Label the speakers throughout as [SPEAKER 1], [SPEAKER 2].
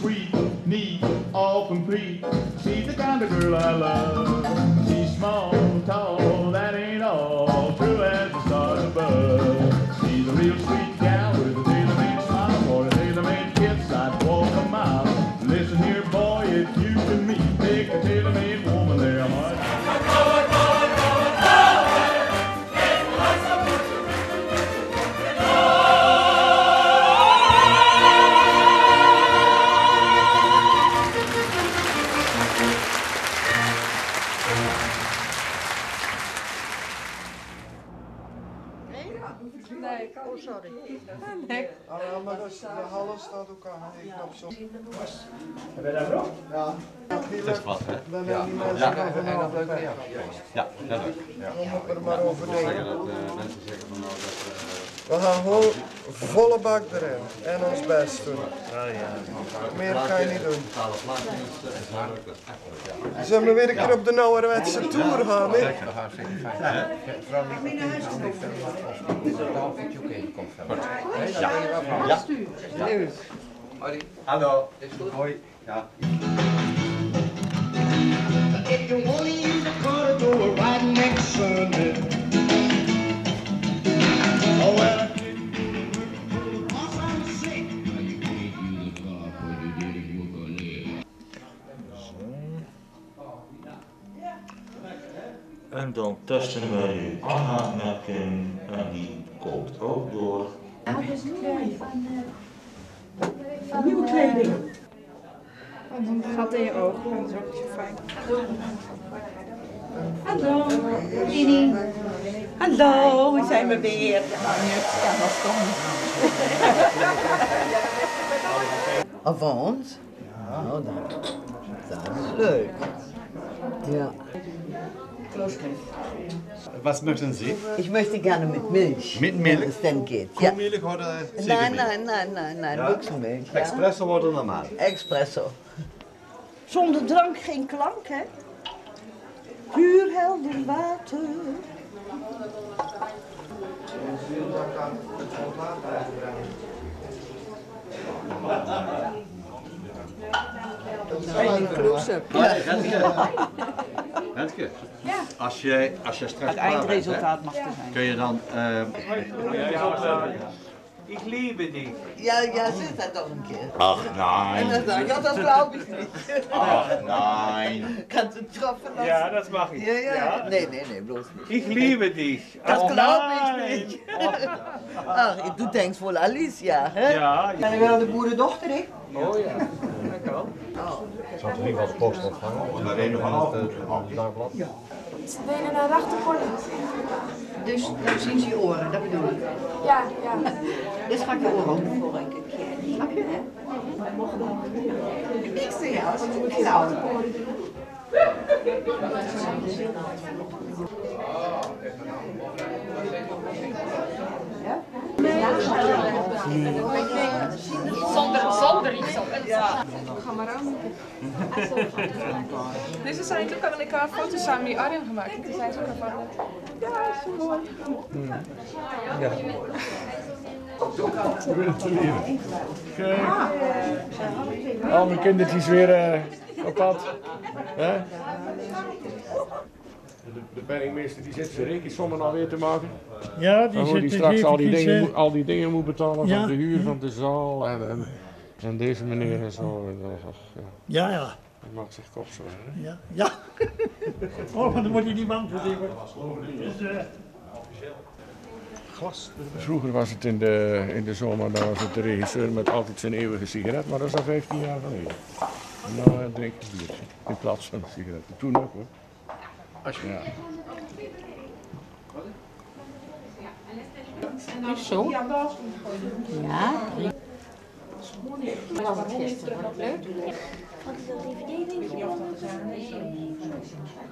[SPEAKER 1] sweet, neat, all complete. She's the kind of girl I love. She's small, tall, that ain't all. True as the stars above. She's a real sweet gal with a tailor-made smile. For a tailor-made kiss, I'd walk a mile. Listen here, boy, if you can meet, take a tailor-made woman there, heart.
[SPEAKER 2] Nee, oh sorry. Nee.
[SPEAKER 3] Maar de hallen staat ook aan. Ik op zo.
[SPEAKER 4] Ben je daar bro?
[SPEAKER 3] Ja.
[SPEAKER 5] Het is wat, hè?
[SPEAKER 3] Dan hebben die mensen van vanavond weg.
[SPEAKER 5] Ja, dat ook.
[SPEAKER 3] We moeten er maar over denken.
[SPEAKER 5] Mensen zeggen van nou dat...
[SPEAKER 3] We gaan gewoon volle bak erin en ons best doen. Meer kan je niet doen. Zullen we weer een keer op de ouderwetse tour gaan? Hè?
[SPEAKER 5] Dat gaat zeker fijn. Vooral niet ja. Hallo. Hoi. Ja.
[SPEAKER 1] If you wanna use the car to go right next Sunday. Oh well.
[SPEAKER 6] En dan testen we de aanhaakmerking en die komt ook door.
[SPEAKER 2] Ja, dat is mooi. Van nieuwe kleding. Want een gat in je oog, dat is ook niet zo fijn. Hallo, Tini. Hallo, we zijn we weer. Ja, wat kom.
[SPEAKER 7] Avans? Ja. Oh, dat is leuk. Ja.
[SPEAKER 5] Was möchten Sie?
[SPEAKER 7] Ich möchte gerne mit Milch.
[SPEAKER 5] Mit Milch?
[SPEAKER 7] Wenn es denn geht. Ja.
[SPEAKER 5] Kuhmilch oder
[SPEAKER 7] Nein,
[SPEAKER 5] Ziegenmilch?
[SPEAKER 7] nein, Buchsenmilch. Ja.
[SPEAKER 5] Espresso oder normal?
[SPEAKER 7] Espresso. Zonder drank geen klank, hè? Puur helder water.
[SPEAKER 5] Renske, als je straks
[SPEAKER 8] Het eindresultaat mag er zijn.
[SPEAKER 5] kun je dan...
[SPEAKER 4] Ik liebe dich.
[SPEAKER 7] Ja, zit dat doch een keer.
[SPEAKER 5] Ach
[SPEAKER 7] En dan
[SPEAKER 5] nein.
[SPEAKER 7] sag ich, ja, das glaube ich nicht.
[SPEAKER 5] Ach nein.
[SPEAKER 7] Kannst du tropfen lassen?
[SPEAKER 4] Ja, das mache ich.
[SPEAKER 7] Ja. Nee, bloß nicht.
[SPEAKER 4] Ich liebe dich.
[SPEAKER 7] Das
[SPEAKER 4] Oh,
[SPEAKER 7] glaube
[SPEAKER 4] nein.
[SPEAKER 7] ich nicht. Ach, du denkst wohl Alicia, hè?
[SPEAKER 4] Ja.
[SPEAKER 8] Ben je wel de boerendochter, hè?
[SPEAKER 4] Oh ja. Dat kan.
[SPEAKER 5] Ik zal het liever als post ontvangen. Maar een van het dagblad.
[SPEAKER 9] Ze deden naar rachterkollen.
[SPEAKER 8] Dus dan zien ze je oren, dat bedoel ik.
[SPEAKER 9] Ja.
[SPEAKER 8] Dus ga ik je oren open voor een keer. Snap je, hè? Niks te jou, dat moet je houden.
[SPEAKER 9] Zonder iets op. Ga maar aan. Dus ze zijn toen al een foto's samen met Arjen gemaakt. En toen zijn ze ook van, ja, is mooi.
[SPEAKER 4] Ja. Kijk. Al mijn kindertjes weer op pad. Hè? De penningmeester die zit zijn rekensommen alweer te maken.
[SPEAKER 10] Ja, die
[SPEAKER 4] hoe die
[SPEAKER 10] zit
[SPEAKER 4] straks
[SPEAKER 10] eventjes,
[SPEAKER 4] al die dingen moet betalen
[SPEAKER 10] ja.
[SPEAKER 4] van de huur van de zaal en deze meneer en zo. Ja.
[SPEAKER 10] Ja.
[SPEAKER 4] Dat maakt zich kop zo. Hè?
[SPEAKER 10] Ja. Oh, maar dan moet je niet bang voor zijn. Dus,
[SPEAKER 4] Glas. Vroeger was het in de zomer, dan was het de regisseur met altijd zijn eeuwige sigaret, maar dat is al 15 jaar geleden. Nou, drink ik een biertje in plaats van een sigaret. Toen ook hoor. Ja.
[SPEAKER 8] Is zo? Ja.
[SPEAKER 9] Was het gisteren? Leuk?
[SPEAKER 11] Wat is dat DVD denk Oh ja,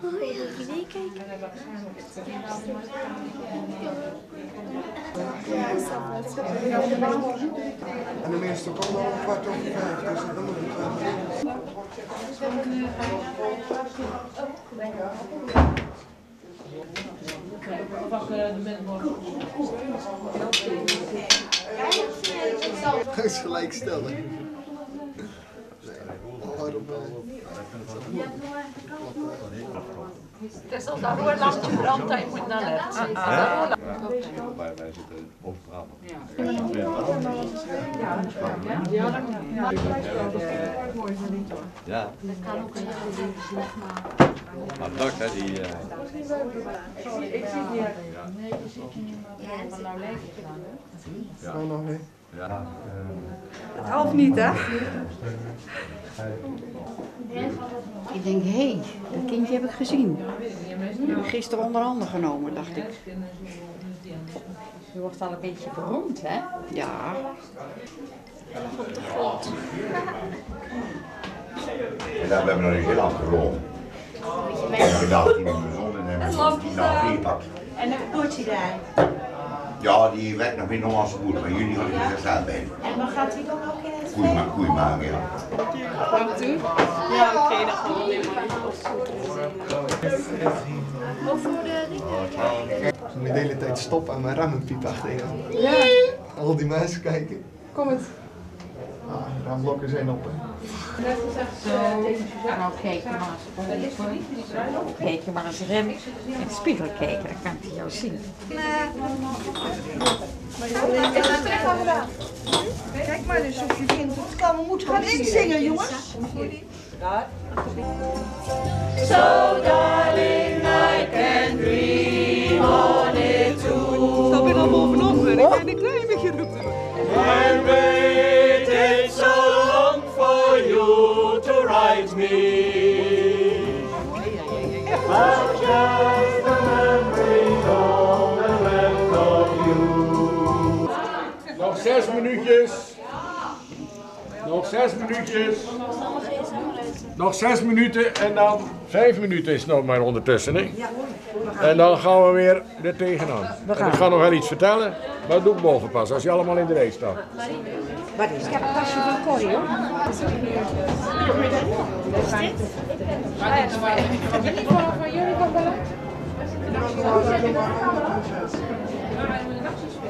[SPEAKER 11] DVD kijken. Ja, ik snap het.
[SPEAKER 3] En de meeste komen al om 4:15, dus dan moet het wel. Het is gelijk stellen.
[SPEAKER 12] Het is als dat roerlampje brandt, dat je moet naar letten.
[SPEAKER 5] Wij zitten op straat.
[SPEAKER 2] Ja, dat kan.
[SPEAKER 5] Ja.
[SPEAKER 12] Dat kan ook een
[SPEAKER 5] Maar het dak, hè, die...
[SPEAKER 2] Ik zie het niet. Nee, je ziet het niet. Maar nou lijkt het aan, hè?
[SPEAKER 3] Nou nog niet.
[SPEAKER 5] Ja.
[SPEAKER 2] Het half niet, hè?
[SPEAKER 8] Ik denk, hé, dat kindje heb ik gezien. Gisteren onder handen genomen, dacht ik.
[SPEAKER 12] Je wordt al een beetje beroemd, hè?
[SPEAKER 8] Ja.
[SPEAKER 12] Op de grond.
[SPEAKER 13] En dan hebben we nog niet heel lang gelopen. Ik dacht, die moet gezond en hebben die nou meepakt.
[SPEAKER 8] En hoe doet hij daar?
[SPEAKER 13] Ja, die werkt nog in Hollandse boer, maar jullie hadden er zelf bij.
[SPEAKER 8] En wat gaat hij dan ook in het
[SPEAKER 13] Koei maken, ja.
[SPEAKER 2] Dank u. Ja, oké, dat gaat helemaal
[SPEAKER 11] Ook voor de
[SPEAKER 3] Ik moet de hele tijd stoppen en mijn remmenpiep achterin.
[SPEAKER 2] Ja.
[SPEAKER 3] Al die mensen kijken.
[SPEAKER 2] Kom het.
[SPEAKER 3] Ah, remblokken zijn op, hè.
[SPEAKER 12] Nou, kijk maar eens. Kijk maar eens rem in de spiegel kijken, dan kan hij jou zien.
[SPEAKER 2] Is dat echt al gedaan?
[SPEAKER 8] Kijk maar eens of je vindt het kan. We moeten gaan inzingen, jongens.
[SPEAKER 2] So darling, I can dream on it too. Stap je dan bovenop en ik ben een klein beetje roep.
[SPEAKER 4] I waited so long for you to write me. But just the memories of the left of you. Nog 6 minuutjes. Nog 6 minuutjes. Nog 6 minuten en dan 5 minuten is het nog maar ondertussen. Hè? En dan gaan we weer er tegenaan. En ik ga nog wel iets vertellen, maar dat doe ik boven pas, als je allemaal in de rij staat.
[SPEAKER 8] Wat is het? Ik heb een tasje van Corrie, hoor.
[SPEAKER 2] Van jullie kan bellen?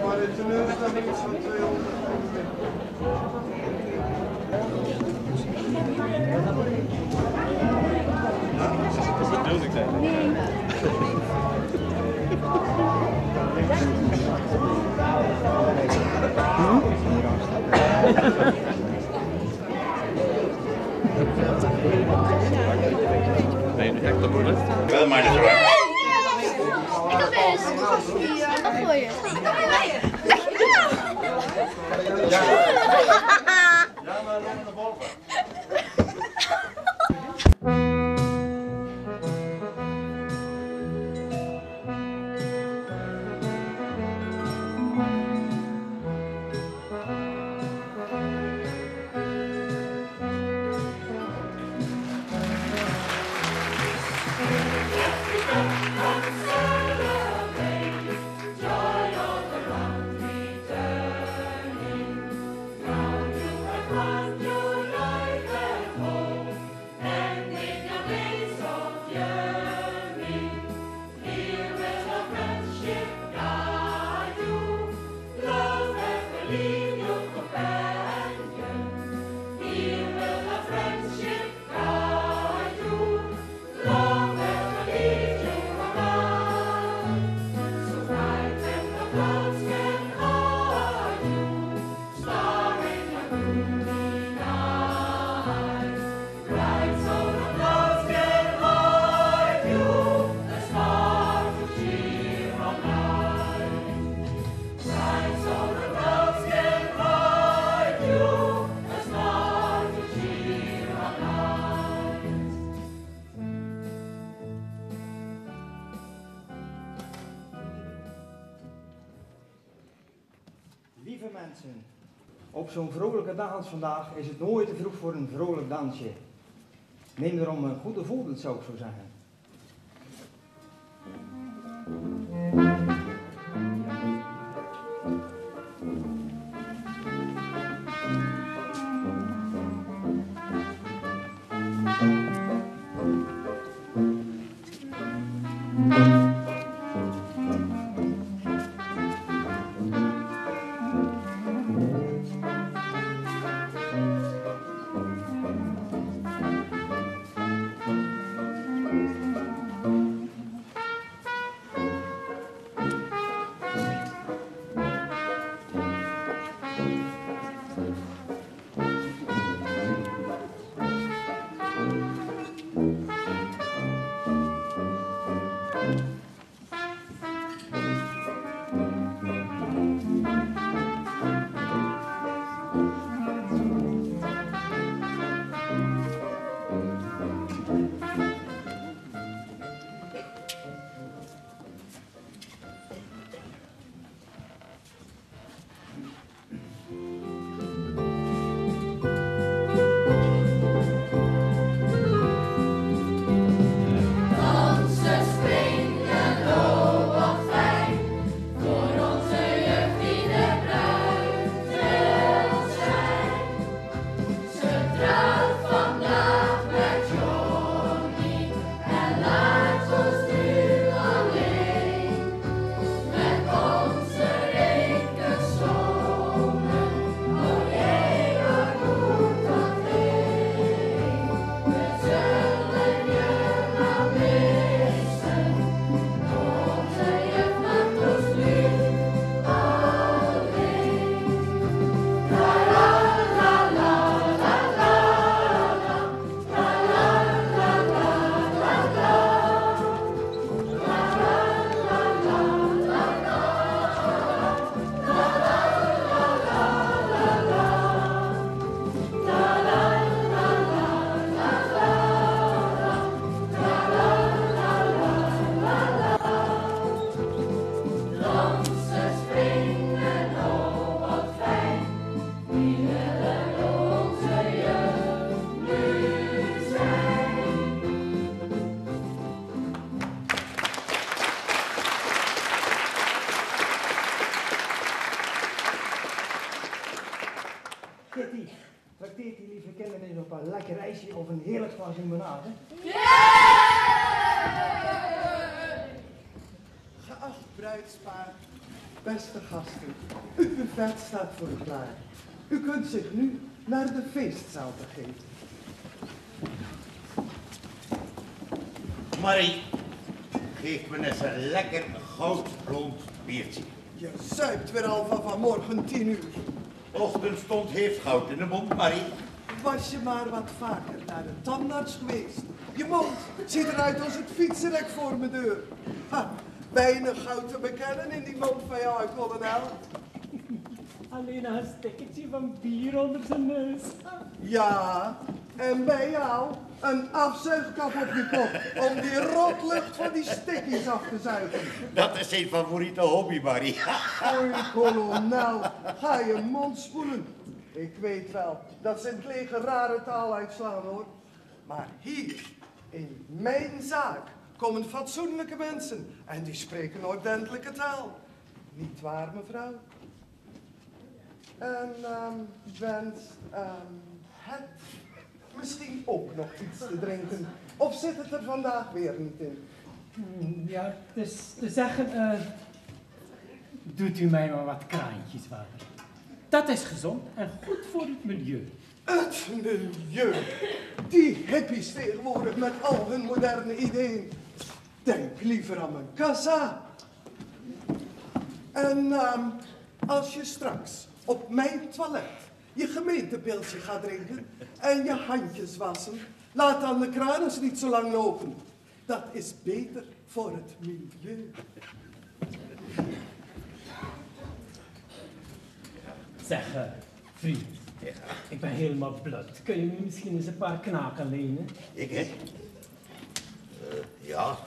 [SPEAKER 3] Maar de teleurstelling is van 200.
[SPEAKER 5] Nee, echt dat moet het.
[SPEAKER 13] Wel maar niet zo.
[SPEAKER 11] Ik heb eens. Nog gooien.
[SPEAKER 13] Ja, maar rennen naar boven.
[SPEAKER 14] Lieve mensen, op zo'n vrolijke dag als vandaag is het nooit te vroeg voor een vrolijk dansje. Neem erom een goede voorbeeld, zou ik zo zeggen. lieve kinderen eens op een lekker ijsje of een heerlijk glas limonade?
[SPEAKER 3] Geacht bruidspaar, beste gasten, uw buffet staat voor u klaar. U kunt zich nu naar de feestzaal begeven.
[SPEAKER 13] Marie, geef me eens een lekker goudblond biertje.
[SPEAKER 3] Je zuipt weer al van vanmorgen 10 uur.
[SPEAKER 13] Ochtendstond heeft goud in de mond, Marie.
[SPEAKER 3] Was je maar wat vaker naar de tandarts geweest. Je mond ziet eruit als het fietsenrek voor mijn deur. Ha, weinig goud te bekennen in die mond van jou, kolonel.
[SPEAKER 10] Alleen een stekkertje van bier onder zijn neus.
[SPEAKER 3] Ja, en bij jou een afzuigkap op je kop om die rotlucht van die stikkies af te zuigen.
[SPEAKER 13] Dat is zijn favoriete hobby, Marie.
[SPEAKER 3] Oei, kolonel, ga je mond spoelen. Ik weet wel dat ze in het leger rare taal uitslaan, hoor. Maar hier, in mijn zaak, komen fatsoenlijke mensen en die spreken ordentelijke taal. Niet waar, mevrouw? En wenst het misschien ook nog iets te drinken? Of zit het er vandaag weer niet in?
[SPEAKER 10] Ja, dus te zeggen, doet u mij maar wat kraantjes water. Dat is gezond en goed voor het milieu.
[SPEAKER 3] Het milieu. Die hippies tegenwoordig met al hun moderne ideeën. Denk liever aan mijn kassa. En als je straks op mijn toilet je gemeentepilsje gaat drinken en je handjes wassen, laat dan de kraan eens niet zo lang lopen. Dat is beter voor het milieu.
[SPEAKER 10] Zeg, vriend, ik ben helemaal blut. Kun je me misschien eens een paar knaken lenen?
[SPEAKER 13] Ik, hè? Ja.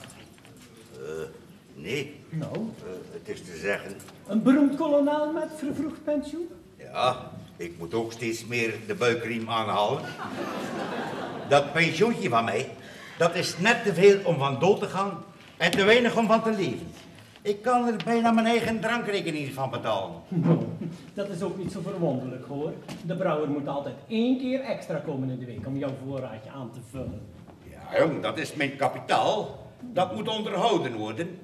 [SPEAKER 13] Nee.
[SPEAKER 10] Nou?
[SPEAKER 13] Het is te zeggen...
[SPEAKER 10] Een beroemd kolonel met vervroegd pensioen?
[SPEAKER 13] Ja, ik moet ook steeds meer de buikriem aanhalen. Dat pensioentje van mij, dat is net te veel om van dood te gaan en te weinig om van te leven. Ik kan er bijna mijn eigen drankrekening van betalen.
[SPEAKER 10] Dat is ook niet zo verwonderlijk, hoor. De brouwer moet altijd 1 keer extra komen in de week om jouw voorraadje aan te vullen.
[SPEAKER 13] Ja, jong, dat is mijn kapitaal. Dat moet onderhouden worden.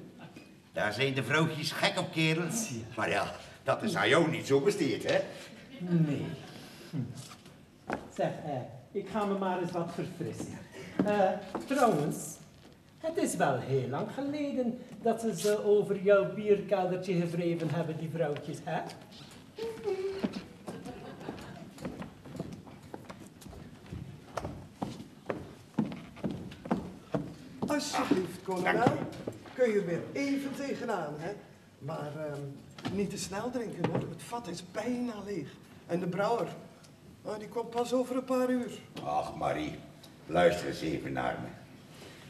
[SPEAKER 13] Daar zijn de vrouwtjes gek op, kerels. Maar ja, dat is aan jou niet zo besteed, hè?
[SPEAKER 10] Nee. Zeg, ik ga me maar eens wat verfrissen. Trouwens, het is wel heel lang geleden dat ze over jouw bierkeldertje gewreven hebben, die vrouwtjes, hè?
[SPEAKER 3] Alsjeblieft, kolonel. Kun je er weer even tegenaan, hè? Maar niet te snel drinken, hoor. Het vat is bijna leeg. En de brouwer, die komt pas over een paar uur.
[SPEAKER 13] Ach, Marie, luister eens even naar me.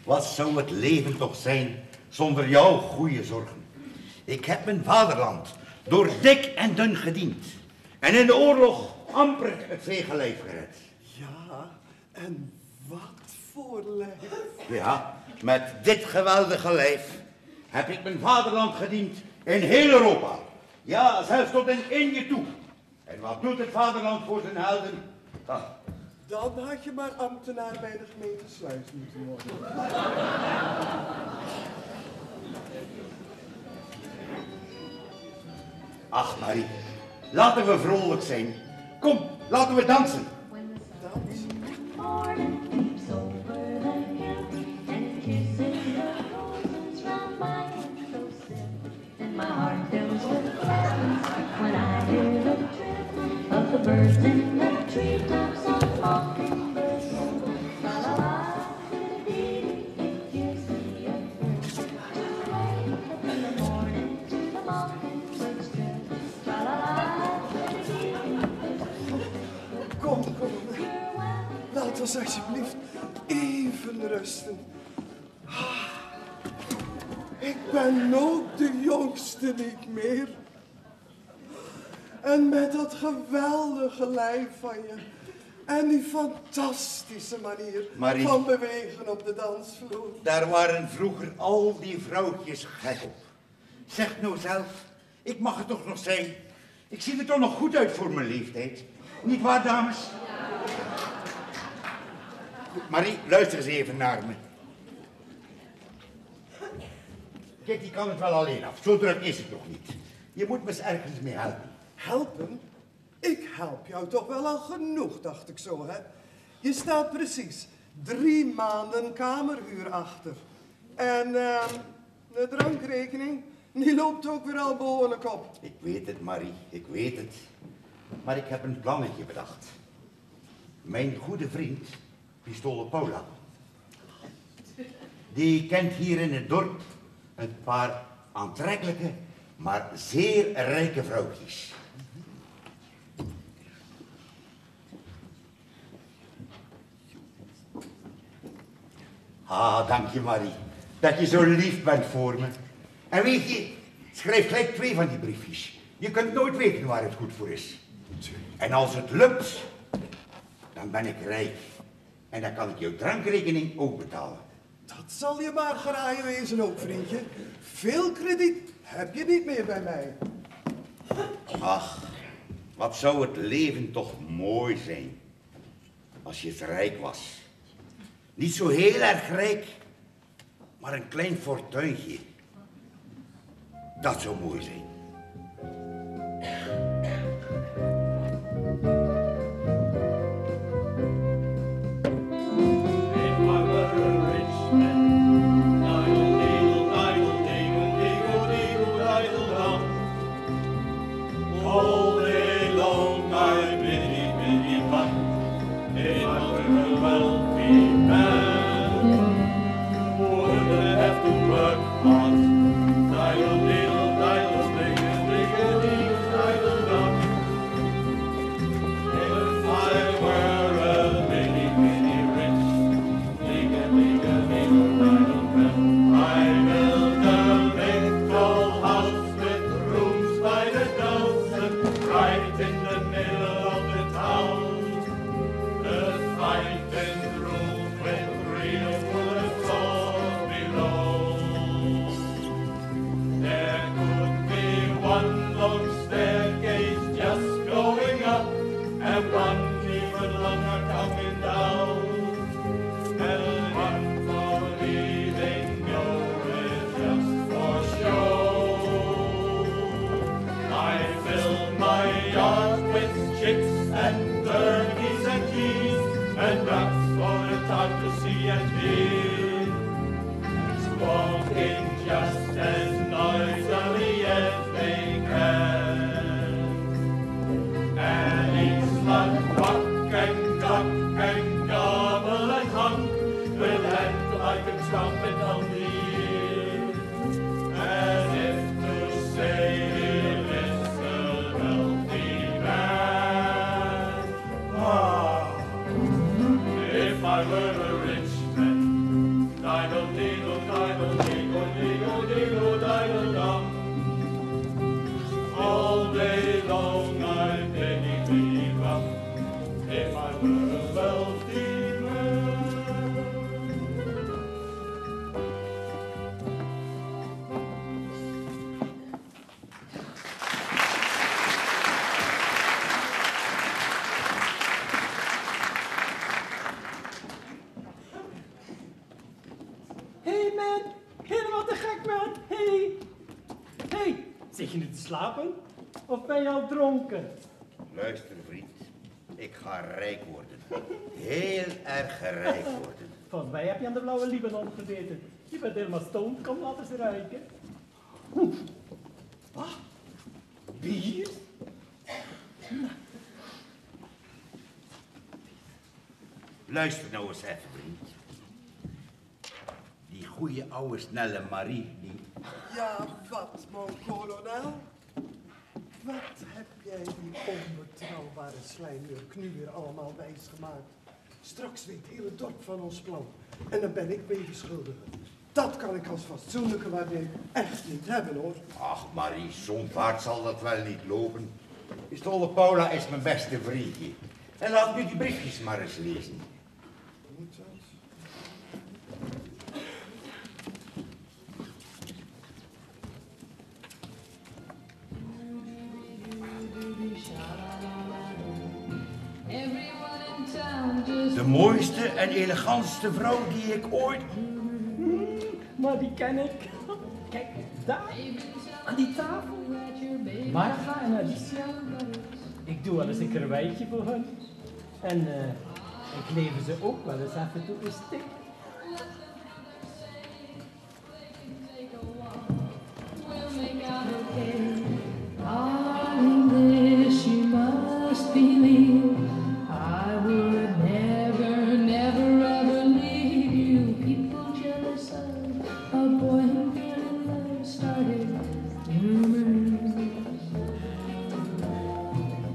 [SPEAKER 13] Wat zou het leven toch zijn zonder jouw goede zorgen? Ik heb mijn vaderland door dik en dun gediend. En in de oorlog amper het vege lijf gered.
[SPEAKER 3] Ja, en wat voor lijf.
[SPEAKER 13] Ja, met dit geweldige lijf heb ik mijn vaderland gediend in heel Europa. Ja, zelfs tot in Indië toe. En wat doet het vaderland voor zijn helden? Ah.
[SPEAKER 3] Dan had je maar ambtenaar bij de gemeente Sluis moeten worden.
[SPEAKER 13] Ach, Marie, laten we vrolijk zijn. Kom, laten we dansen.
[SPEAKER 15] My heart fills with gladness when I hear the trip of the birds in the treetops of mockingbirds. La la la, dee it gives me a thrill to wake up in the morning to the mockingbirds trip. La la la,
[SPEAKER 3] Kom, laat ons alsjeblieft even rusten. Ik ben ook de jongste niet meer. En met dat geweldige lijf van je. En die fantastische manier
[SPEAKER 13] Marie,
[SPEAKER 3] van bewegen op de dansvloer.
[SPEAKER 13] Daar waren vroeger al die vrouwtjes gek op. Zeg nou zelf, ik mag het toch nog zijn. Ik zie er toch nog goed uit voor mijn leeftijd. Niet waar, dames? Marie, luister eens even naar me. Kijk, die kan het wel alleen af. Zo druk is het nog niet. Je moet me eens ergens mee helpen.
[SPEAKER 3] Helpen? Ik help jou toch wel al genoeg, dacht ik zo, hè? Je staat precies 3 maanden kamerhuur achter. En de drankrekening, die loopt ook weer al behoorlijk op.
[SPEAKER 13] Ik weet het, Marie, ik weet het. Maar ik heb een plannetje bedacht. Mijn goede vriend, Pistolle Paula, die kent hier in het dorp een paar aantrekkelijke, maar zeer rijke vrouwtjes. Ah, dank je, Marie, dat je zo lief bent voor me. En weet je, schrijf gelijk 2 van die briefjes. Je kunt nooit weten waar het goed voor is. En als het lukt, dan ben ik rijk. En dan kan ik jouw drankrekening ook betalen.
[SPEAKER 3] Dat zal je maar graaien wezen ook, vriendje. Veel krediet heb je niet meer bij mij.
[SPEAKER 13] Ach, wat zou het leven toch mooi zijn als je eens rijk was. Niet zo heel erg rijk, maar een klein fortuintje. Dat zou mooi zijn.
[SPEAKER 1] All day long I biddy bum. If I were a wealthy man, wouldn't have to work hard. Diddle diddle diddle digga digga digga diddle dum. If I were a bitty rich, digga digga digga diddle dum. I built a big tall house with rooms by the dozen, right in the middle of the town. A fine room with real wooden floors below. There could be one long staircase just going up, and one even longer coming down, and one for leaving nowhere just for show. I fill my yard with chicks and turkeys and geese, and ducks for the time to see and hear, squawking just as noisily as they can. And each slug quack and cluck and gobble and hunk will act like a trumpet on the ear, as if to say, "It's a wealthy man." Ah, if I were a rich man, diddle diddle diddle diddle diddle diddle diddle dum. All day long I'd penny penny bum. If I were a wealthy man.
[SPEAKER 10] Hey man, helemaal te gek man. Hey, zit je nu te slapen? Of ben je al dronken?
[SPEAKER 13] Luister, vriend. Ik ga rijk worden. Heel erg rijk worden.
[SPEAKER 10] Volgens mij heb je aan de blauwe Libanon gezeten. Je bent helemaal stoned, kom laten eens ruiken. Ah, bier?
[SPEAKER 13] Luister nou eens even, vriend. Die goeie oude snelle Marie, die...
[SPEAKER 3] Ja, wat, mon kolonel? Wat heb jij die onbetrouwbare slijmjurk nu weer allemaal wijsgemaakt? Straks weet heel het dorp van ons plan. En dan ben ik medeschuldige. Dat kan ik als fatsoenlijke waardering echt niet hebben, hoor.
[SPEAKER 13] Ach, Marie, zo'n vaart zal dat wel niet lopen. Pistolle Paula is mijn beste vriendje. En laat nu die briefjes maar eens lezen.
[SPEAKER 3] Moet dat?
[SPEAKER 15] Everyone in town
[SPEAKER 13] De mooiste en elegantste vrouw die ik ooit...
[SPEAKER 10] Maar die ken ik. Kijk, daar, aan die tafel. Marga en Alicia. Ik doe wel eens een karweitje voor hen. En ik lever ze ook wel eens even toe een stik.
[SPEAKER 15] Darling, this you must believe. I would never, never, ever leave you. People jealous of a boy who fell in love started rumors.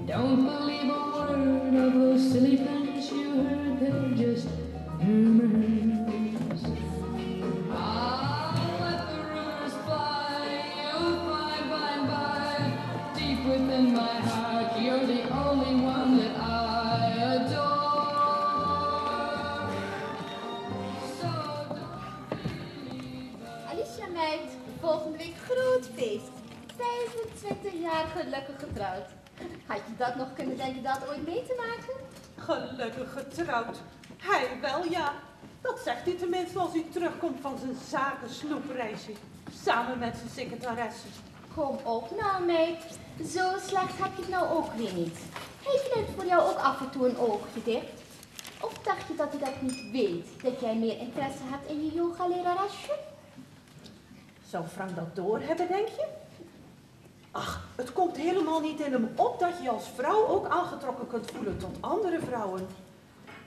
[SPEAKER 15] Don't believe a word of those silly things you heard. They're just rumors. I'll let the rumors fly. You'll find by and by. Deep within my heart, you're the only one that I adore. So
[SPEAKER 16] Alicia meid, volgende week groot feest. 25 jaar gelukkig getrouwd. Had je dat nog kunnen denken dat ooit mee te maken?
[SPEAKER 2] Gelukkig getrouwd. Hij wel, ja. Dat zegt hij tenminste als hij terugkomt van zijn zakensnoepreisje. Samen met zijn secretaresse.
[SPEAKER 16] Kom op nou meid, zo slecht heb je het nou ook weer niet. Hij knijpt voor jou ook af en toe een oogje dicht. Of dacht je dat hij dat niet weet, dat jij meer interesse hebt in je yoga-leraresje?
[SPEAKER 2] Zou Frank dat doorhebben, denk je? Ach, het komt helemaal niet in hem op dat je als vrouw ook aangetrokken kunt voelen tot andere vrouwen.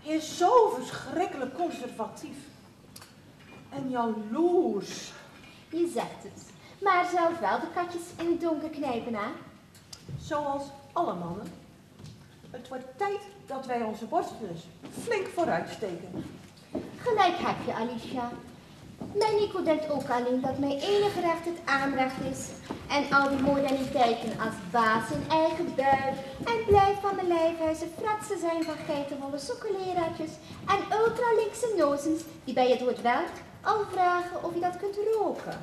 [SPEAKER 2] Hij is zo verschrikkelijk conservatief. En jaloers.
[SPEAKER 16] Je zegt het, maar zelf wel de katjes in het donker knijpen, hè?
[SPEAKER 2] Zoals alle mannen. Het wordt tijd dat wij onze borsten dus flink vooruitsteken.
[SPEAKER 16] Gelijk heb je, Alicia. Mijn Nico denkt ook alleen dat mijn enige recht het aanrecht is. En al die moderniteiten als baas in eigen buik en blijf van de lijfhuizen fratsen zijn van geitenwolle sokkenleraartjes en ultralinkse nozens die bij je door het werk al vragen of je dat kunt roken.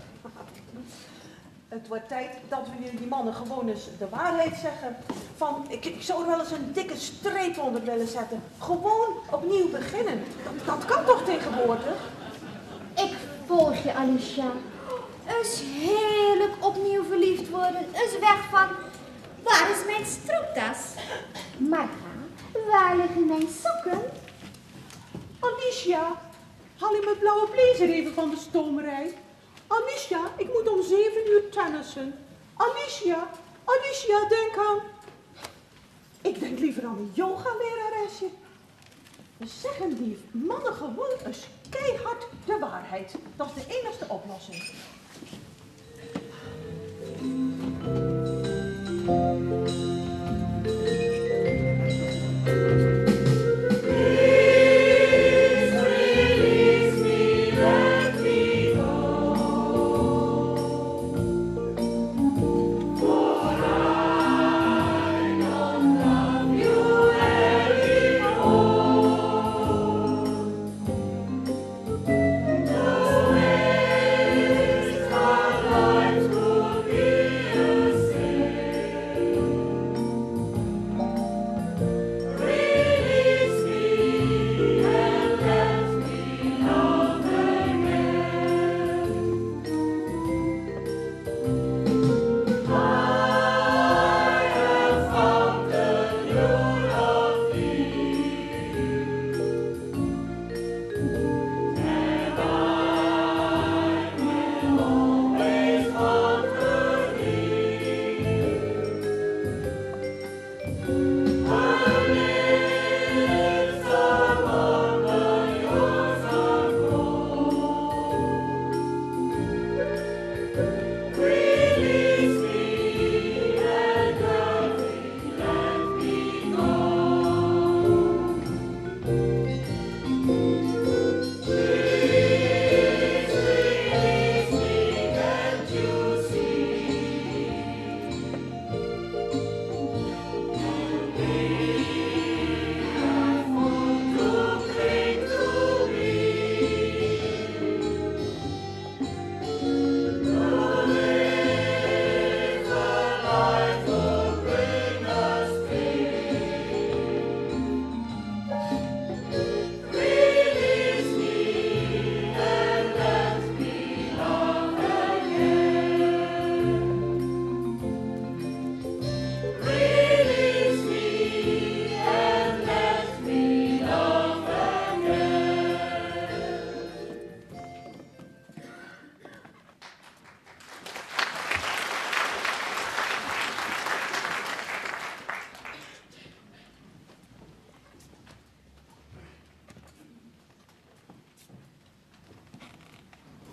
[SPEAKER 2] Het wordt tijd dat we die mannen gewoon eens de waarheid zeggen. Van, ik zou er wel eens een dikke streep onder willen zetten. Gewoon opnieuw beginnen. Dat kan toch tegenwoordig?
[SPEAKER 16] Ik volg je, Alicia. Eens heerlijk opnieuw verliefd worden. Eens weg van, waar is mijn stropdas? Marga, waar liggen mijn sokken?
[SPEAKER 2] Alicia, haal je mijn blauwe blazer even van de stomerij. Alicia, ik moet om 7 uur tennissen. Alicia, Alicia, denk aan... Ik denk liever aan een yoga-leraresje. Zeggen lief, mannen gewoon eens keihard de waarheid. Dat is de enigste oplossing.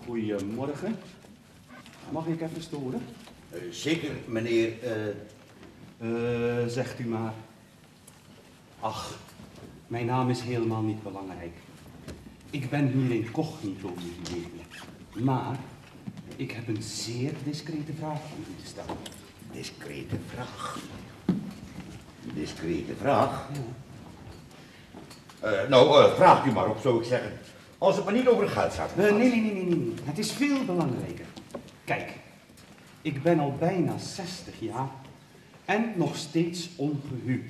[SPEAKER 17] Goedemorgen. Mag ik even storen?
[SPEAKER 13] Zeker, meneer.
[SPEAKER 17] Zegt u maar. Ach, mijn naam is helemaal niet belangrijk. Ik ben hier incognito gegeven. Maar ik heb een zeer discrete vraag aan u te stellen.
[SPEAKER 13] Discrete vraag? Discrete vraag? Ja. Vraagt u maar op, zou ik zeggen. Als het maar niet over geld gaat.
[SPEAKER 17] Nee. Het is veel belangrijker. Kijk, ik ben al bijna 60 jaar en nog steeds ongehuwd.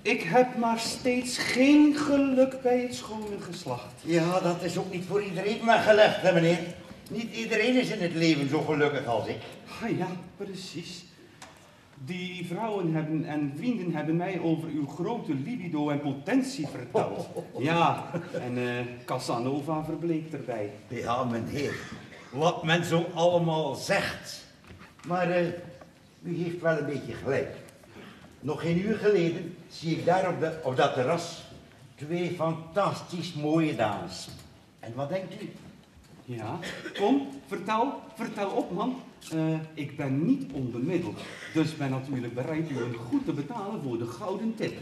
[SPEAKER 17] Ik heb maar steeds geen geluk bij het schone geslacht.
[SPEAKER 13] Ja, dat is ook niet voor iedereen weggelegd, hè, meneer. Niet iedereen is in het leven zo gelukkig als ik.
[SPEAKER 17] Ah ja, precies. Die vrouwen en vrienden hebben mij over uw grote libido en potentie verteld. Ja, en Casanova verbleekt erbij.
[SPEAKER 13] Ja, meneer. Wat men zo allemaal zegt. Maar u heeft wel een beetje gelijk. Nog geen uur geleden zie ik daar op dat terras 2 fantastisch mooie dames. En wat denkt u?
[SPEAKER 17] Ja, kom, vertel op, man. Ik ben niet onbemiddeld, dus ben natuurlijk bereid u een goed te betalen voor de gouden tip.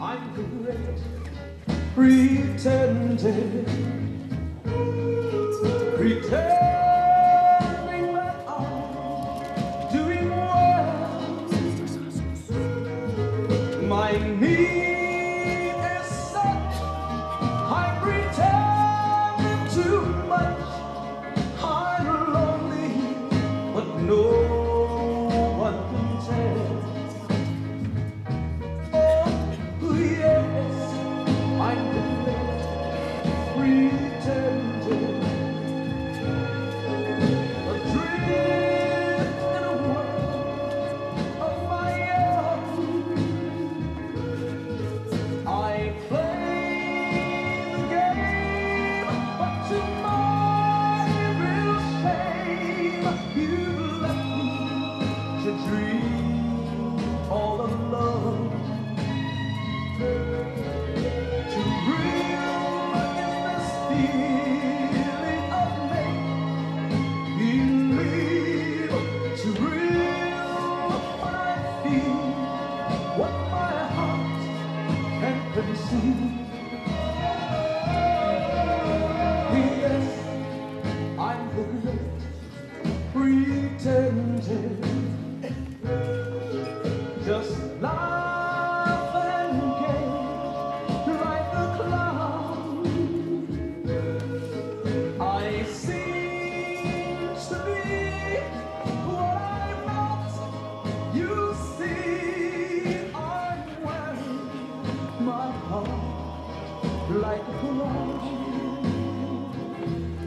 [SPEAKER 18] I'm great, pretending that I'm doing well. My need is such, I'm pretending too much. I'm lonely, but no one can tell. Oh, yes, I'm pretending. Just laugh and gay like the clown. I seem to be what I'm not. You see, I'm wearing my heart like a clown,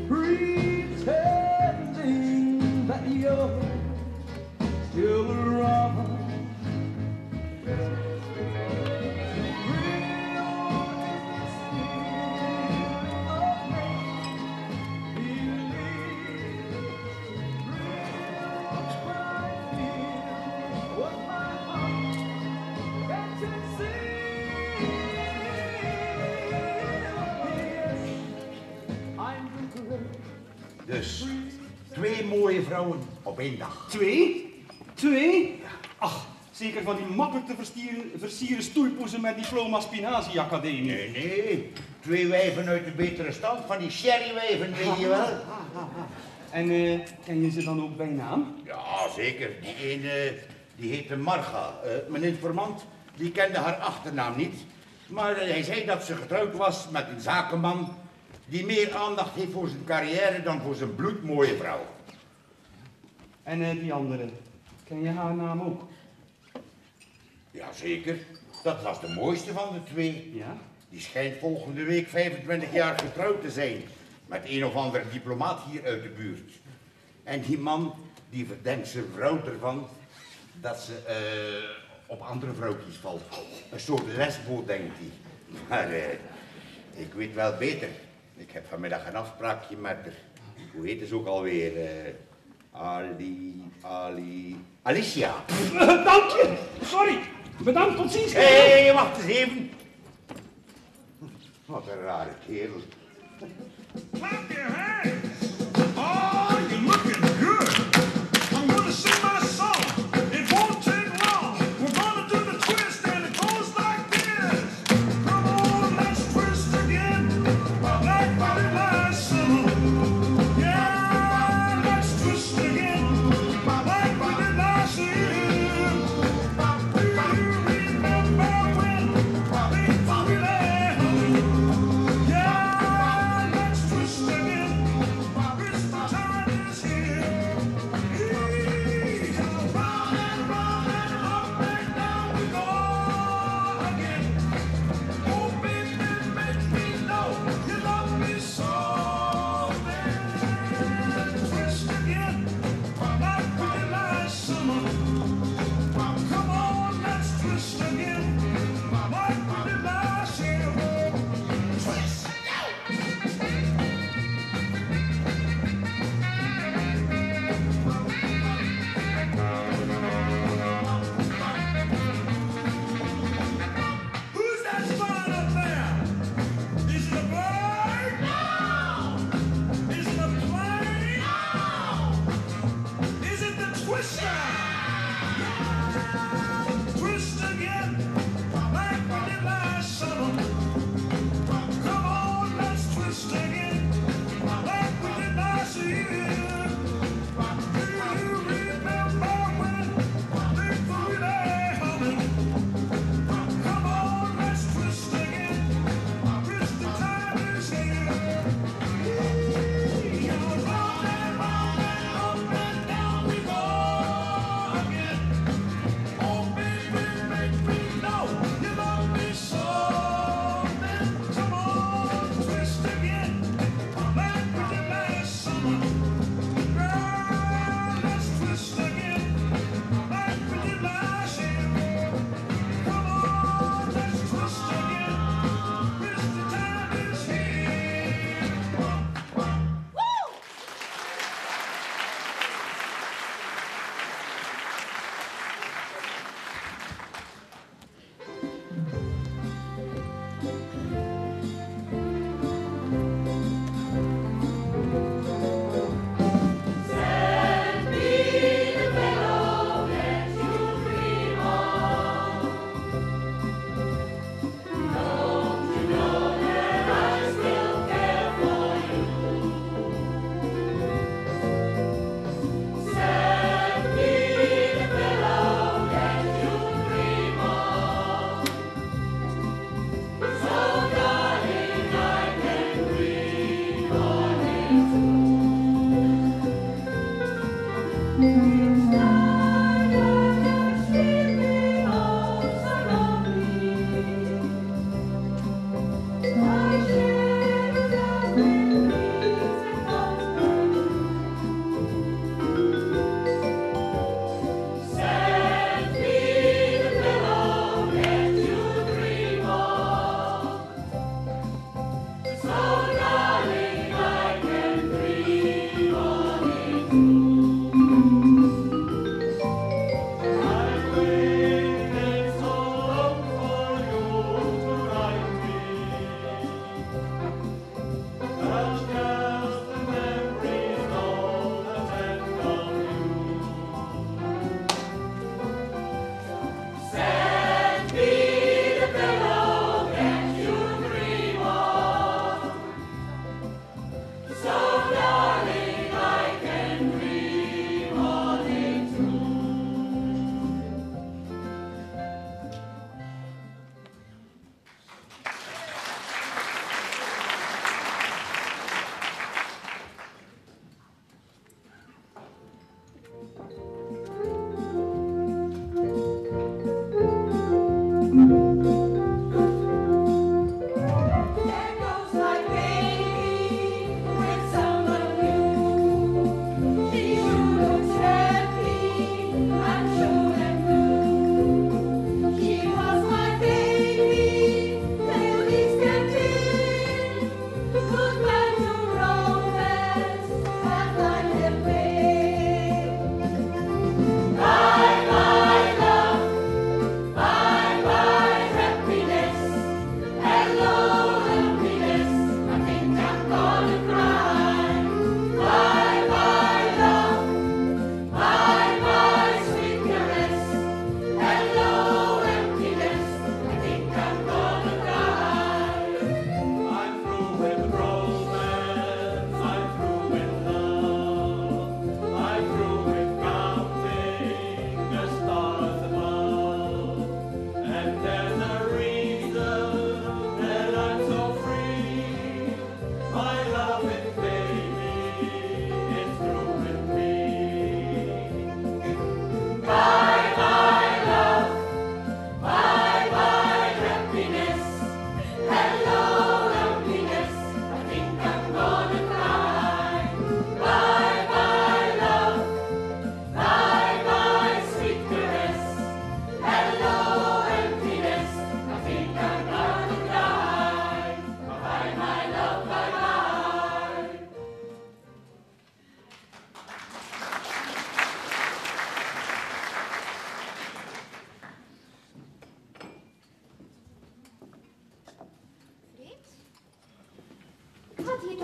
[SPEAKER 18] pretending that you're still around.
[SPEAKER 13] Dus 2 mooie vrouwen op 1 dag.
[SPEAKER 17] 2? 2? Ach, zeker van die makkelijk te versieren stoeipoezen met diploma Spinazie Academie.
[SPEAKER 13] Nee. 2 wijven uit de betere stand, van die sherrywijven, weet je wel.
[SPEAKER 17] En ken je ze dan ook bij naam?
[SPEAKER 13] Ja, zeker. Die ene, die heette Marga. Mijn informant, die kende haar achternaam niet. Maar hij zei dat ze getrouwd was met een zakenman die meer aandacht heeft voor zijn carrière dan voor zijn bloedmooie vrouw.
[SPEAKER 17] En die andere, ken je haar naam ook?
[SPEAKER 13] Jazeker, dat was de mooiste van de 2.
[SPEAKER 17] Ja?
[SPEAKER 13] Die schijnt volgende week 25 jaar getrouwd te zijn met een of andere diplomaat hier uit de buurt. En die man, die verdenkt zijn vrouw ervan dat ze op andere vrouwtjes valt. Een soort lesbo, denkt hij. Maar ik weet wel beter. Ik heb vanmiddag een afspraakje met haar. Hoe heet ze ook alweer? Alicia.
[SPEAKER 17] Dank je! Sorry,
[SPEAKER 10] Bedankt, tot ziens.
[SPEAKER 13] Hé, wacht eens even. Wat een rare kerel.
[SPEAKER 18] Clap your hands. Oh, you're looking good. I'm gonna sing my song. It won't take long. We're gonna do the twist and it goes like this. Come on, let's twist again. Like vanilla summer. Yeah, let's twist again. Like vanilla summer. Do you remember when things really hung? Yeah, let's twist again. Christmas time is here. Round and round and up and down we go again. Oh, baby, make me know you love me so. Then twist again, like we did last summer. Come on, let's twist again, like we did last year. Twist. Who's that flying up there? Is it a bird? No. Is it a plane? No. Is it the twister? Twist again, like we did last summer. Come on, let's twist again, like we did last year. Do you remember when things were really humming? Come on, let's twist again. Christmas time is here. Round and round and up and down we go again.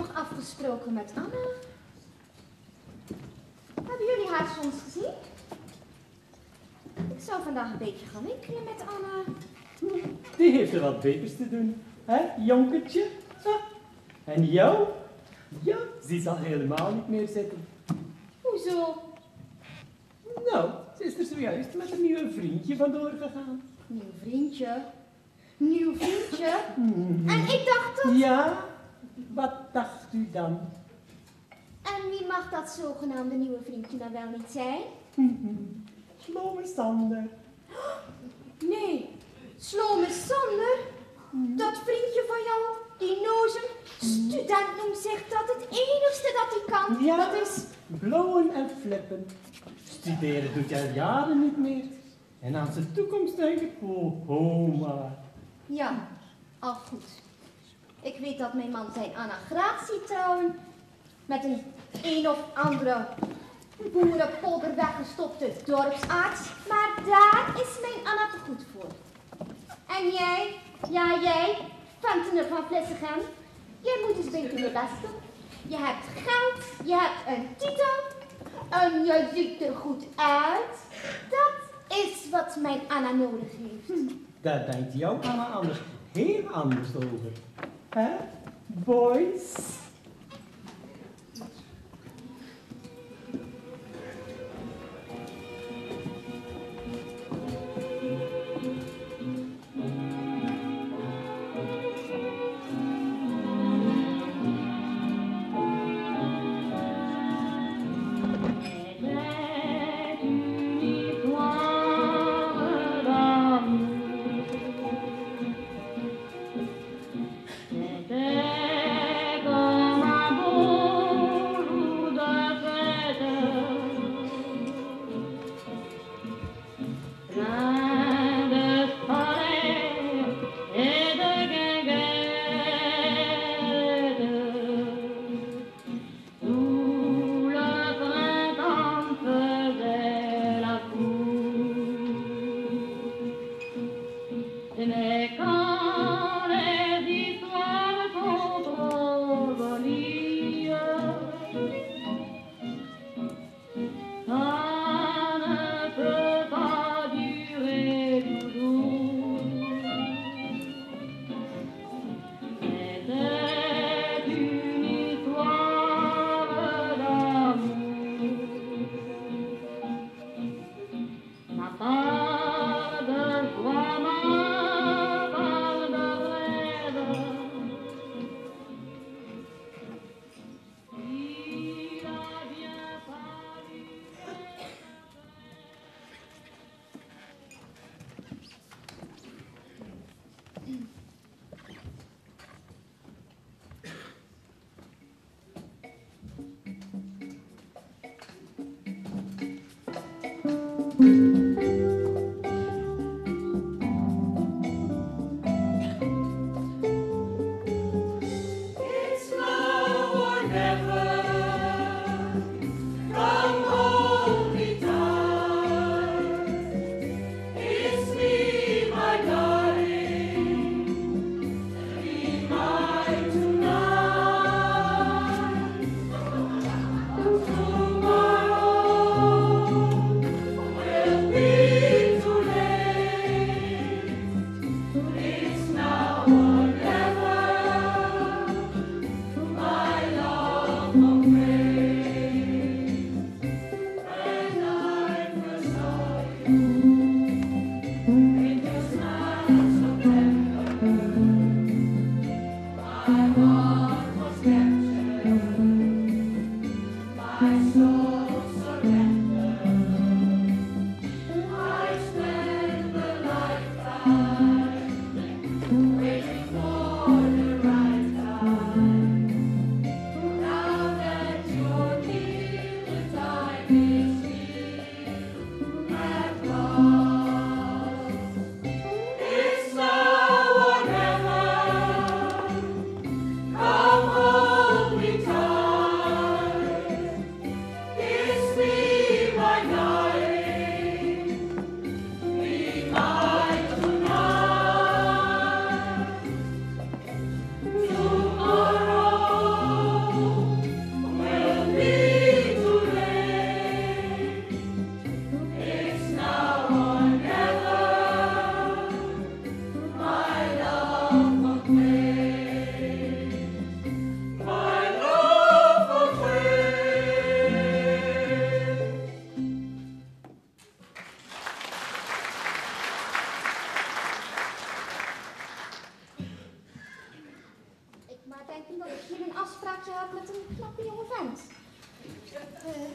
[SPEAKER 16] toch afgesproken met Anna? Hebben jullie haar soms gezien? Ik zou vandaag een beetje gaan winkelen met Anna.
[SPEAKER 10] Die heeft er wat beters te doen, hè, jonkertje? En jou? Ja, die zal helemaal niet meer zitten.
[SPEAKER 16] Hoezo?
[SPEAKER 10] Nou, ze is er zojuist met een nieuw vriendje vandoor gegaan.
[SPEAKER 16] Nieuw vriendje? Nieuw vriendje? En ik dacht dat...
[SPEAKER 10] Ja, wat dacht u dan?
[SPEAKER 16] En wie mag dat zogenaamde nieuwe vriendje nou wel niet zijn?
[SPEAKER 10] Slome Sander.
[SPEAKER 16] Nee, Slome Sander? Dat vriendje van jou, die nozen student noemt, zegt dat het enigste dat hij kan,
[SPEAKER 10] Ja,
[SPEAKER 16] dat is...
[SPEAKER 10] blowen en flippen. Studeren doet hij al jaren niet meer. En aan zijn toekomst denken, ho maar.
[SPEAKER 16] Ja, al goed. Ik weet dat mijn man zijn Anna graag ziet trouwen met een of andere boerenpolder weggestopte dorpsarts, maar daar is mijn Anna te goed voor. En jij, ja jij, Ventener van Vlissingen, jij moet eens beter je best doen. Je hebt geld, je hebt een titel en je ziet er goed uit. Dat is wat mijn Anna nodig heeft.
[SPEAKER 10] Daar denkt jouw Anna anders heel anders over. Hè, boys?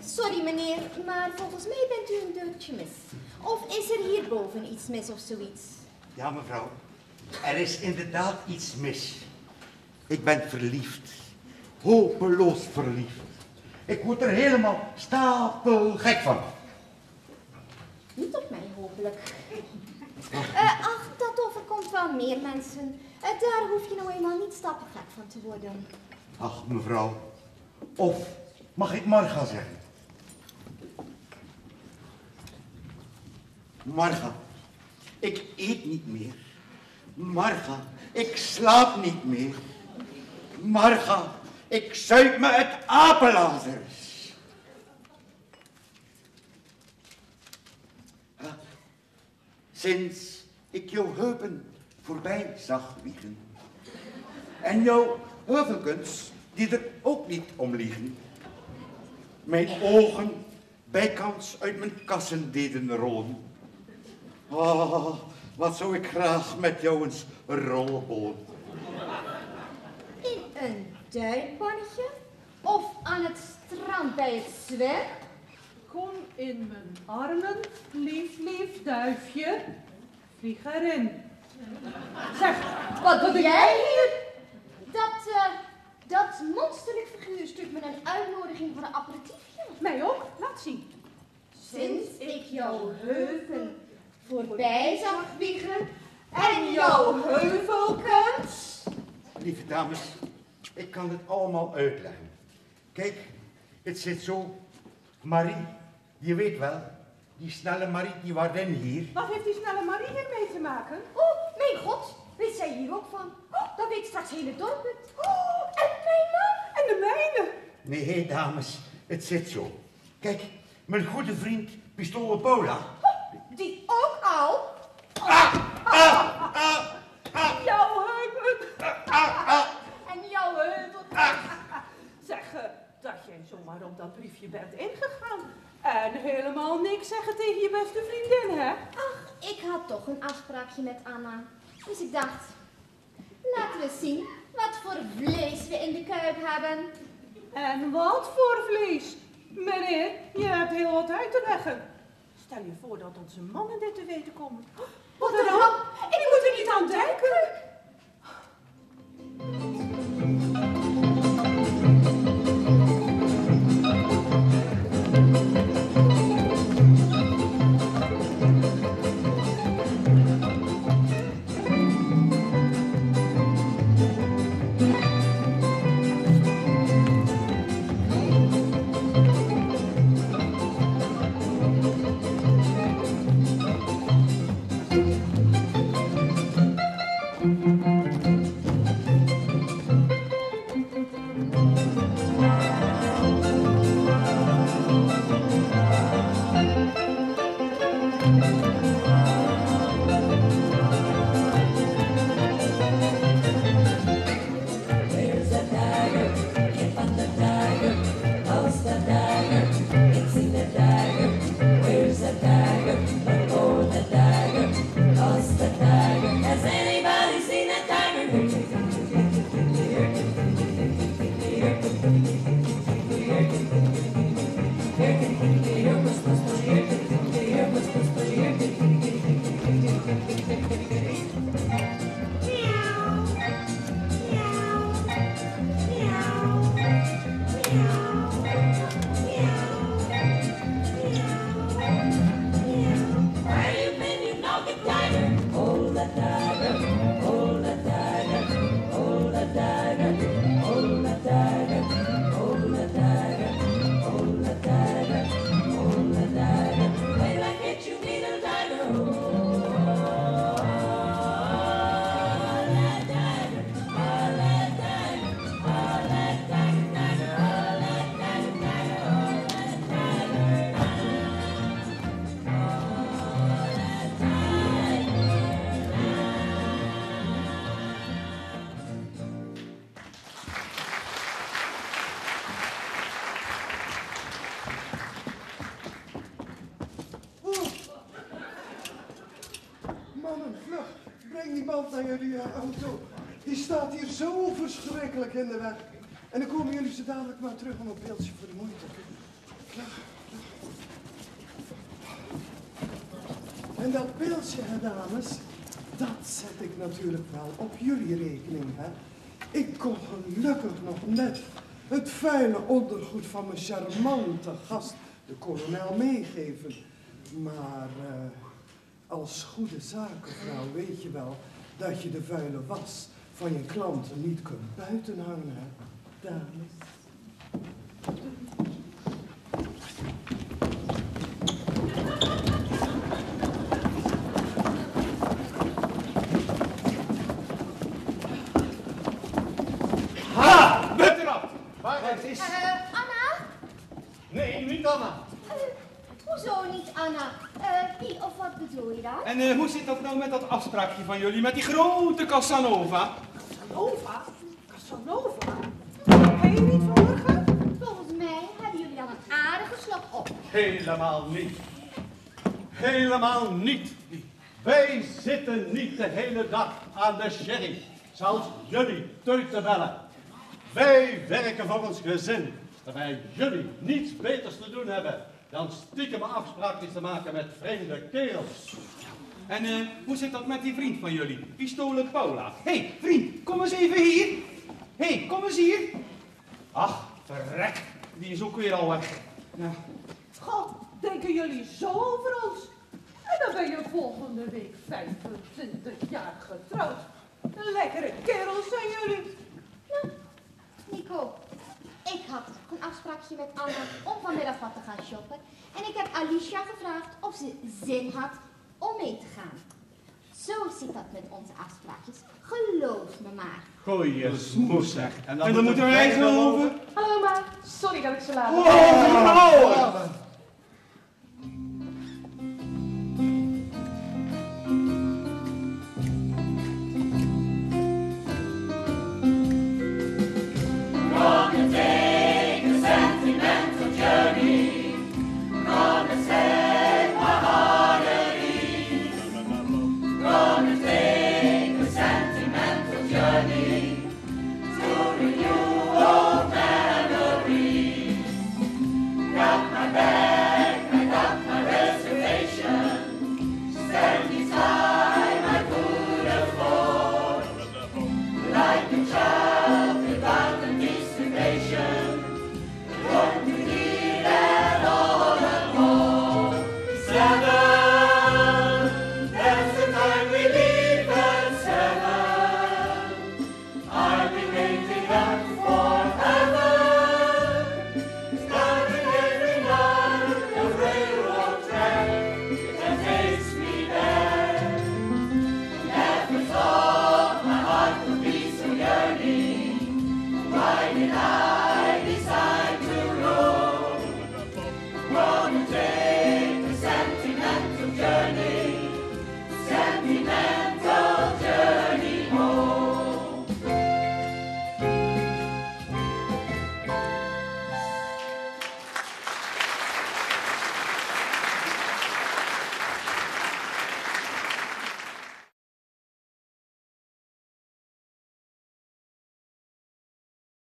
[SPEAKER 16] Sorry meneer, maar volgens mij bent u een deurtje mis. Of is er hierboven iets mis of zoiets?
[SPEAKER 13] Ja, mevrouw. Er is inderdaad iets mis. Ik ben verliefd. Hopeloos verliefd. Ik word er helemaal stapelgek van.
[SPEAKER 16] Niet op mij, hopelijk. Ach, dat overkomt wel meer mensen. Daar hoef je nou eenmaal niet stapelgek van te worden.
[SPEAKER 13] Ach, mevrouw. Of mag ik Marga zeggen? Marga, ik eet niet meer. Marga, ik slaap niet meer. Marga, ik zuip me het apenlazers. Sinds ik jouw heupen voorbij zag wiegen en jouw heuvelkens die er ook niet om liegen, mijn ogen bijkans uit mijn kassen deden rollen. Oh, wat zou ik graag met jou eens rollen.
[SPEAKER 16] In een duikbannetje? Of aan het strand bij het zwem?
[SPEAKER 2] Kom in mijn armen, lief, lief duifje. Vlieg erin. Zeg,
[SPEAKER 16] Wat doe jij hier? Dat monsterlijk figuur stuurt me een uitnodiging voor een aperitiefje.
[SPEAKER 2] Mij ook, laat zien.
[SPEAKER 16] Sinds ik jouw heupen voorbij zag wiegen en jouw heuvelkens.
[SPEAKER 13] Lieve dames, ik kan het allemaal uitleggen. Kijk, het zit zo. Marie, je weet wel, die snelle Marie, die waarin hier.
[SPEAKER 2] Wat heeft die snelle Marie hiermee te maken?
[SPEAKER 16] Oh, mijn god, weet zij hier ook van? Oh, dat weet straks het hele dorp het. Oh, en mijn man.
[SPEAKER 2] En de mijne.
[SPEAKER 13] Nee, dames, het zit zo. Kijk, mijn goede vriend Pistool Paula.
[SPEAKER 16] Die ook al?
[SPEAKER 2] Jouw heupen.
[SPEAKER 16] En jouw heuvel.
[SPEAKER 2] Zeg, dat jij zomaar op dat briefje bent ingegaan. En helemaal niks zeggen tegen je beste vriendin, hè?
[SPEAKER 16] Ach, ik had toch een afspraakje met Anna. Dus ik dacht, laten we zien wat voor vlees we in de kuip hebben.
[SPEAKER 2] En wat voor vlees? Meneer, je hebt heel wat uit te leggen. Stel je voor dat onze mannen dit te weten komen. Wat een ramp! Ik moet er niet aan denken.
[SPEAKER 3] Naar jullie auto. Die staat hier zo verschrikkelijk in de weg. En dan komen jullie zo dadelijk maar terug om een beeldje voor de moeite. En dat pilsje, hè, dames, dat zet ik natuurlijk wel op jullie rekening, hè. Ik kon gelukkig nog net het vuile ondergoed van mijn charmante gast, de kolonel, meegeven. Maar als goede zakenvrouw weet je wel dat je de vuile was van je klanten niet kunt buiten hangen, hè, dames.
[SPEAKER 17] Ha! Bent erop! Waar is...
[SPEAKER 16] Anna?
[SPEAKER 17] Nee, niet Anna.
[SPEAKER 16] Hoezo niet Anna? Wie of wat bedoel je dan?
[SPEAKER 17] En hoe zit dat nou met dat afspraakje van jullie met die grote Casanova?
[SPEAKER 2] Casanova? Casanova? Heb je niet vanmorgen?
[SPEAKER 16] Volgens mij hebben jullie dan een aardige slok op.
[SPEAKER 17] Helemaal niet. Helemaal niet. Wij zitten niet de hele dag aan de sherry, zoals jullie teuten bellen. Wij werken voor ons gezin, terwijl jullie niets beters te doen hebben dan stiekem afspraakjes te maken met vreemde kerels. En hoe zit dat met die vriend van jullie, Pistolen Paula? Hé, vriend, kom eens even hier. Hé, kom eens hier. Ach, verrek, die is ook weer al weg. Ja.
[SPEAKER 2] God, denken jullie zo over ons? En dan ben je volgende week 25 jaar getrouwd. Een lekkere kerels zijn jullie.
[SPEAKER 16] Nou, Nico, ik had een afspraakje met Anna om vanmiddag wat te gaan shoppen. En ik heb Alicia gevraagd of ze zin had om mee te gaan. Zo zit dat met onze afspraakjes. Geloof me maar.
[SPEAKER 17] Goeie smoes zeg. En dan moeten wij geloven.
[SPEAKER 9] Hallo ma, sorry dat ik zo laat ben.
[SPEAKER 17] Oh,
[SPEAKER 18] Gonna take a sentimental journey. Gonna set my heart at ease. Gonna take a sentimental journey to renew old memories. Got my bag, I got my reservation. Standing time I could afford. Like a child without an destination, want to be there all alone. 7, that's the time we leave at 7. I've been waiting up forever, starting every night a railroad track that takes me there. Never thought my heart would be so yearning. Why did I decide to roam? Gonna take a sentimental journey, sentimental.